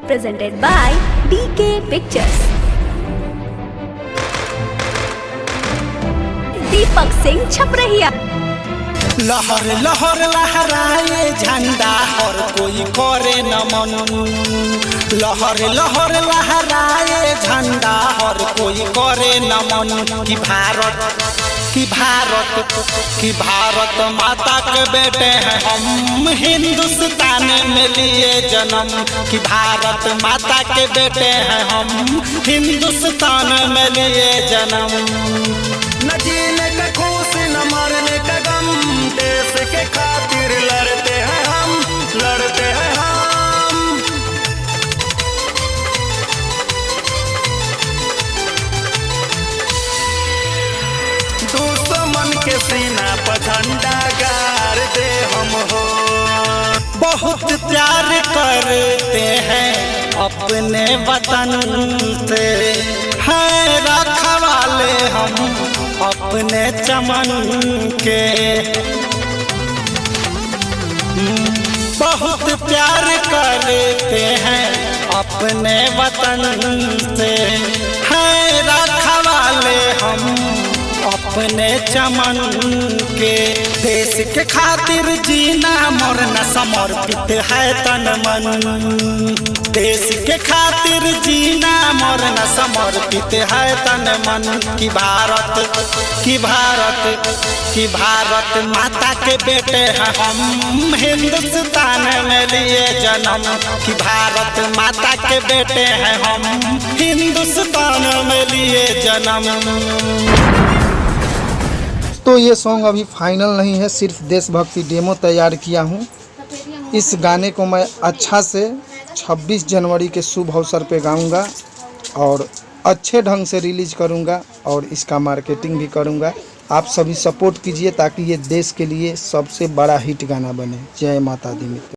presented by DK Pictures. Deepak Singh छपरहिया। लहर लहर लहराए झंडा हर कोई करे नमन। लहर लहर लहराए झंडा हर कोई करे नमन। कि भारत माता के बेटे हैं हम, हिंदुस्तान में लिए जन्म। कि भारत माता के बेटे हैं हम, हिंदुस्तान में लिए जन्म। न जीने का खुश न मरने का गम, देश के खातिर लड़ते हैं हम, लड़ते हैं हम। दुश्मन के सीना पर झंडा गाड़ दे हम हो। बहुत प्यार करते हैं अपने वतन से, हैं रखवाले हम अपने चमन के। बहुत प्यार करते हैं अपने वतन से, हैं रखवाले हम अपने चमन के। देश के खातिर जीना मरना समर्पित है तन मन। देश के खातिर जीना मरना समर्पित है तन मन। कि भारत माता के बेटे हैं हम, हिंदुस्तान में लिए जन्म। कि भारत माता के बेटे हैं हम, हिंदुस्तान में लिए जन्म। तो ये सॉन्ग अभी फाइनल नहीं है, सिर्फ देशभक्ति डेमो तैयार किया हूँ। इस गाने को मैं अच्छा से 26 जनवरी के शुभ अवसर पे गाऊंगा और अच्छे ढंग से रिलीज करूंगा और इसका मार्केटिंग भी करूंगा। आप सभी सपोर्ट कीजिए ताकि ये देश के लिए सबसे बड़ा हिट गाना बने। जय माता दी मित्र।